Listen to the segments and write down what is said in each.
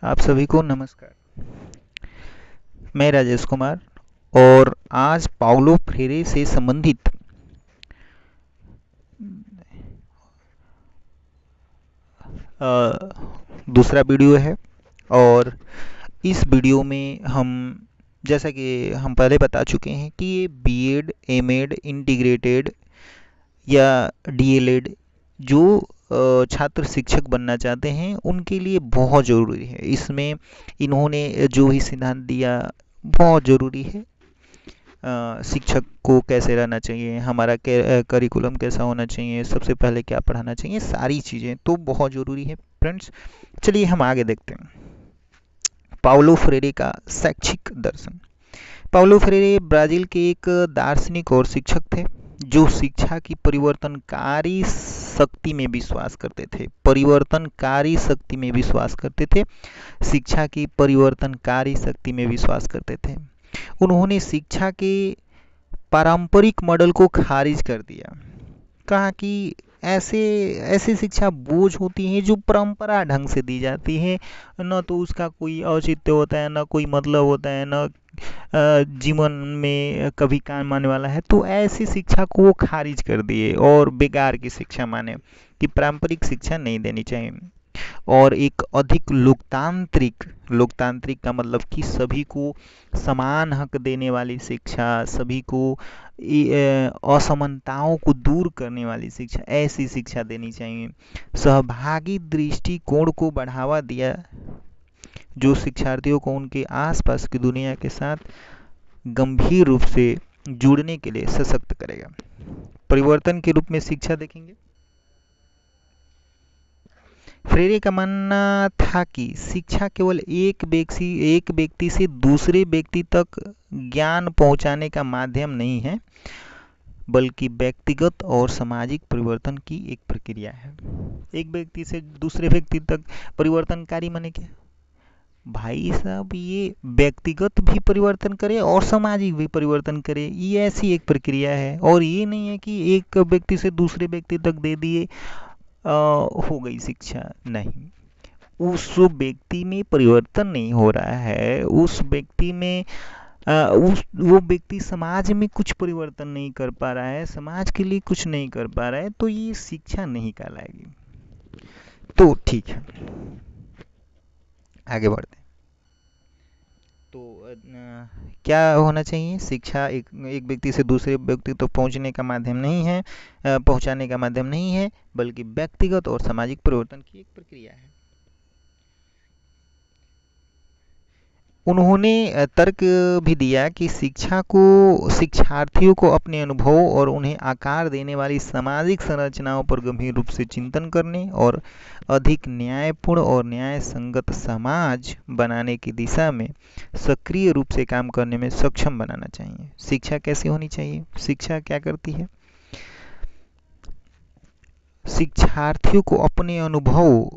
आप सभी को नमस्कार। मैं राजेश कुमार और आज पाउलो फ्रेरे से संबंधित दूसरा वीडियो है। और इस वीडियो में हम, जैसा कि हम पहले बता चुके हैं, कि ये बीएड, एमएड, इंटीग्रेटेड या डीएलएड जो छात्र शिक्षक बनना चाहते हैं उनके लिए बहुत ज़रूरी है। इसमें इन्होंने जो ही सिद्धांत दिया बहुत ज़रूरी है। शिक्षक को कैसे रहना चाहिए, हमारा करिकुलम कैसा होना चाहिए, सबसे पहले क्या पढ़ाना चाहिए, सारी चीज़ें तो बहुत ज़रूरी है फ्रेंड्स। चलिए हम आगे देखते हैं। पाउलो फ्रेरे का शैक्षिक दर्शन। पाउलो फ्रेरे ब्राज़ील के एक दार्शनिक और शिक्षक थे जो शिक्षा की परिवर्तनकारी शक्ति में विश्वास करते थे। परिवर्तनकारी शक्ति में विश्वास करते थे। शिक्षा की परिवर्तनकारी शक्ति में विश्वास करते थे। उन्होंने शिक्षा के पारंपरिक मॉडल को खारिज कर दिया। कहा कि ऐसे ऐसी शिक्षा बोझ होती है जो परंपरा ढंग से दी जाती है, न तो उसका कोई औचित्य होता है, न कोई मतलब होता है, न जीवन में कभी काम आने वाला है। तो ऐसी शिक्षा को वो खारिज कर दिए और बेकार की शिक्षा माने कि पारंपरिक शिक्षा नहीं देनी चाहिए। और एक अधिक लोकतांत्रिक, लोकतांत्रिक का मतलब कि सभी को समान हक देने वाली शिक्षा, सभी को असमानताओं को दूर करने वाली शिक्षा, ऐसी शिक्षा देनी चाहिए। सहभागी दृष्टिकोण को बढ़ावा दिया जो शिक्षार्थियों को उनके आसपास की दुनिया के साथ गंभीर रूप से जुड़ने के लिए सशक्त करेगा। परिवर्तन के रूप में शिक्षा देखेंगे। फ्रेरे का मानना था कि शिक्षा केवल एक व्यक्ति से दूसरे व्यक्ति तक ज्ञान पहुंचाने का माध्यम नहीं है, बल्कि व्यक्तिगत और सामाजिक परिवर्तन की एक प्रक्रिया है। एक व्यक्ति से दूसरे व्यक्ति तक परिवर्तनकारी माने क्या? भाई साहब, ये व्यक्तिगत भी परिवर्तन करे और सामाजिक भी परिवर्तन करे, ये ऐसी एक प्रक्रिया है। और ये नहीं है कि एक व्यक्ति से दूसरे व्यक्ति तक दे दिए हो गई शिक्षा। नहीं, उस व्यक्ति में परिवर्तन नहीं हो रहा है, उस व्यक्ति में उस वो व्यक्ति समाज में कुछ परिवर्तन नहीं कर पा रहा है, समाज के लिए कुछ नहीं कर पा रहा है, तो ये शिक्षा नहीं कहलाएगी। तो ठीक है, आगे बढ़ते हैं। तो क्या होना चाहिए? शिक्षा एक व्यक्ति से दूसरे व्यक्ति तक पहुंचने का माध्यम नहीं है, पहुंचाने का माध्यम नहीं है, बल्कि व्यक्तिगत और सामाजिक परिवर्तन की एक प्रक्रिया है। उन्होंने तर्क भी दिया कि शिक्षा को शिक्षार्थियों को अपने अनुभव और उन्हें आकार देने वाली सामाजिक संरचनाओं पर गंभीर रूप से चिंतन करने और अधिक न्यायपूर्ण और न्याय संगत समाज बनाने की दिशा में सक्रिय रूप से काम करने में सक्षम बनाना चाहिए। शिक्षा कैसी होनी चाहिए? शिक्षा क्या करती है? शिक्षार्थियों को अपने अनुभव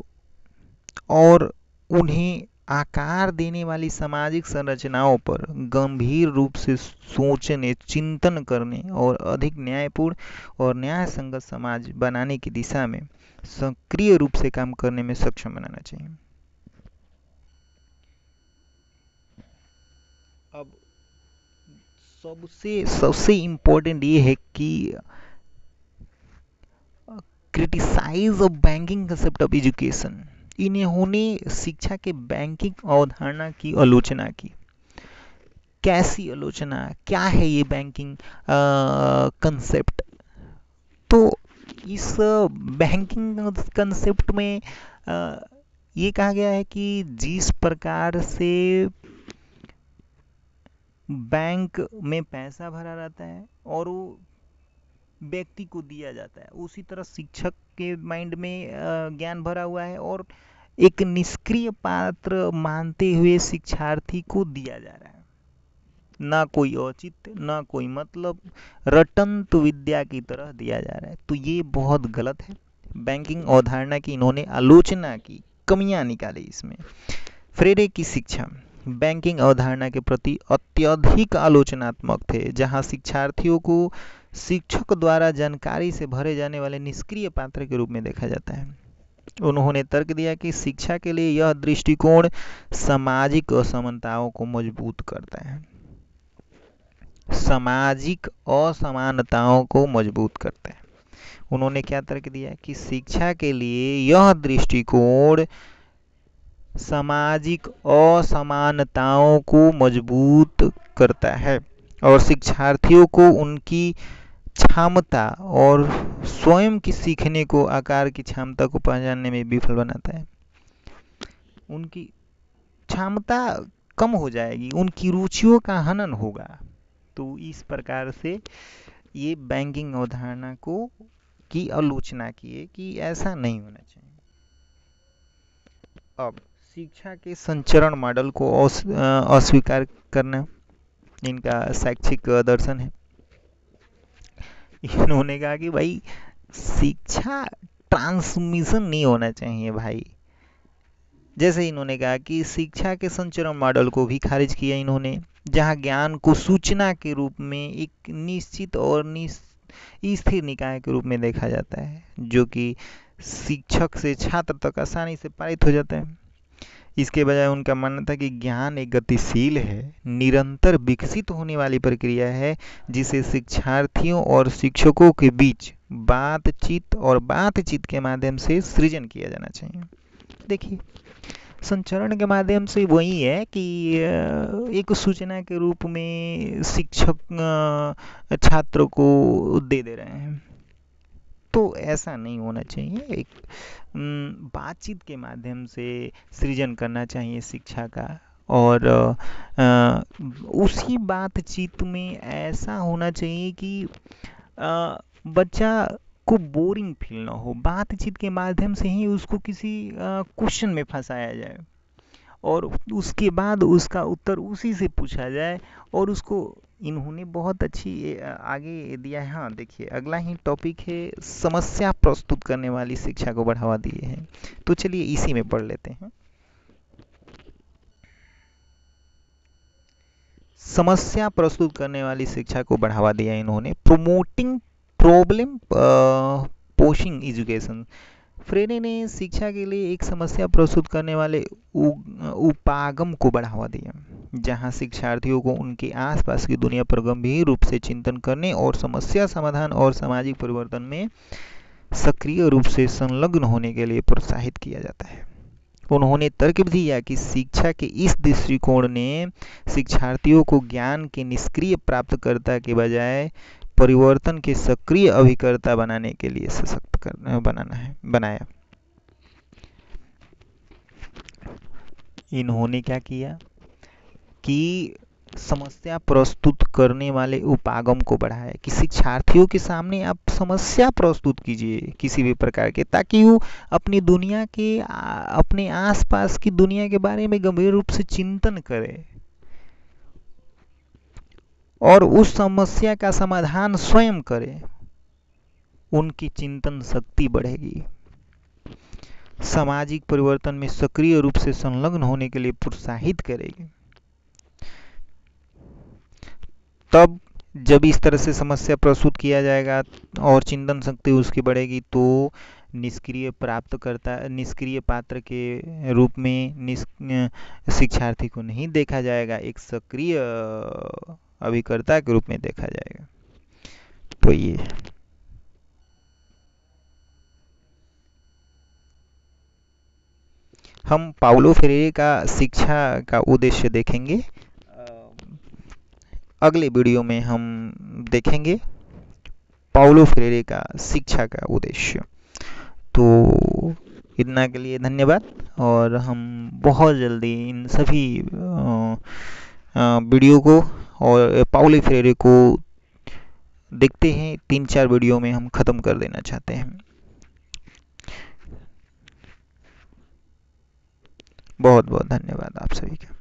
और उन्हें आकार देने वाली सामाजिक संरचनाओं पर गंभीर रूप से सोचने, चिंतन करने और अधिक न्यायपूर्ण और न्याय संगत समाज बनाने की दिशा में सक्रिय रूप से काम करने में सक्षम बनाना चाहिए। अब सबसे सबसे इम्पोर्टेंट ये है कि criticise of banking concept of education. इन्होंने शिक्षा के बैंकिंग अवधारणा की आलोचना की। कैसी आलोचना? क्या है ये बैंकिंग कंसेप्ट? तो इस बैंकिंग कंसेप्ट में ये कहा गया है कि जिस प्रकार से बैंक में पैसा भरा रहता है और वो व्यक्ति को दिया जाता है, उसी तरह शिक्षक के माइंड में ज्ञान भरा हुआ है और एक निष्क्रिय पात्र मानते हुए शिक्षार्थी को दिया जा रहा है। ना कोई औचित्य, ना कोई मतलब, रटंत विद्या की तरह दिया जा रहा है। तो ये बहुत गलत है। बैंकिंग अवधारणा की इन्होंने आलोचना की, कमियां निकाली इसमें। फ्रेरे की शिक्षा बैंकिंग अवधारणा के प्रति अत्यधिक आलोचनात्मक थे, जहां शिक्षार्थियों को शिक्षक द्वारा जानकारी से भरे जाने वाले निष्क्रिय पात्र के रूप में देखा जाता है। उन्होंने तर्क दिया कि शिक्षा के लिए यह दृष्टिकोण सामाजिक असमानताओं को मजबूत करता है। सामाजिक असमानताओं को मजबूत करता है। उन्होंने क्या तर्क दिया कि शिक्षा के लिए यह दृष्टिकोण सामाजिक असमानताओं को मजबूत करता है और शिक्षार्थियों को उनकी क्षमता और स्वयं की सीखने को आकार की क्षमता को पहचानने में विफल बनाता है। उनकी क्षमता कम हो जाएगी, उनकी रुचियों का हनन होगा। तो इस प्रकार से ये बैंकिंग अवधारणा को की आलोचना किए कि ऐसा नहीं होना चाहिए। अब शिक्षा के संचरण मॉडल को अस्वीकार करना इनका शैक्षिक दर्शन है। इन्होंने कहा कि भाई शिक्षा ट्रांसमिशन नहीं होना चाहिए भाई। जैसे इन्होंने कहा कि शिक्षा के संचरण मॉडल को भी खारिज किया इन्होंने, जहां ज्ञान को सूचना के रूप में एक निश्चित और स्थिर निकाय के रूप में देखा जाता है, जो कि शिक्षक से छात्र तक आसानी से पारित हो जाता है। इसके बजाय उनका मानना था कि ज्ञान एक गतिशील है, निरंतर विकसित होने वाली प्रक्रिया है, जिसे शिक्षार्थियों और शिक्षकों के बीच बातचीत के माध्यम से सृजन किया जाना चाहिए। देखिए, संचरण के माध्यम से वही है कि एक सूचना के रूप में शिक्षक छात्र को दे रहे हैं, तो ऐसा नहीं होना चाहिए। एक बातचीत के माध्यम से सृजन करना चाहिए शिक्षा का, और उसी बातचीत में ऐसा होना चाहिए कि बच्चा को बोरिंग फील ना हो। बातचीत के माध्यम से ही उसको किसी क्वेश्चन में फंसाया जाए और उसके बाद उसका उत्तर उसी से पूछा जाए, और उसको इन्होंने बहुत अच्छी आगे दिया है। हाँ देखिए, अगला ही टॉपिक है समस्या प्रस्तुत करने वाली शिक्षा को बढ़ावा दिए हैं। तो चलिए इसी में पढ़ लेते हैं। समस्या प्रस्तुत करने वाली शिक्षा को बढ़ावा दिया इन्होंने। Promoting problem posing education. Freire ने शिक्षा के लिए एक समस्या प्रस्तुत करने वाले उपागम को बढ़ावा दिया, जहां शिक्षार्थियों को उनके आसपास की दुनिया पर गंभीर रूप से चिंतन करने और समस्या समाधान और सामाजिक परिवर्तन में सक्रिय रूप से संलग्न होने के लिए प्रोत्साहित किया जाता है। उन्होंने तर्क दिया कि शिक्षा के इस दृष्टिकोण ने शिक्षार्थियों को ज्ञान के निष्क्रिय प्राप्तकर्ता के बजाय परिवर्तन के सक्रिय अभिकर्ता बनाने के लिए सशक्त बनाया। इन्होंने क्या किया कि समस्या प्रस्तुत करने वाले उपागम को बढ़ाया, कि शिक्षार्थियों के सामने आप समस्या प्रस्तुत कीजिए किसी भी प्रकार के, ताकि वो अपनी दुनिया के अपने आसपास की दुनिया के बारे में गंभीर रूप से चिंतन करे और उस समस्या का समाधान स्वयं करे। उनकी चिंतन शक्ति बढ़ेगी, सामाजिक परिवर्तन में सक्रिय रूप से संलग्न होने के लिए प्रोत्साहित करेगी। तब जब इस तरह से समस्या प्रस्तुत किया जाएगा और चिंतन शक्ति उसकी बढ़ेगी, तो निष्क्रिय पात्र के रूप में शिक्षार्थी को नहीं देखा जाएगा, एक सक्रिय अभिकर्ता के रूप में देखा जाएगा। तो ये हम पाउलो फ्रेरे का शिक्षा का उद्देश्य देखेंगे। अगले वीडियो में हम देखेंगे पाउलो फ्रेरे का शिक्षा का उद्देश्य। तो इतना के लिए धन्यवाद, और हम बहुत जल्दी इन सभी वीडियो को और पाउलो फ्रेरे को देखते हैं। 3-4 वीडियो में हम ख़त्म कर देना चाहते हैं। बहुत बहुत धन्यवाद आप सभी का।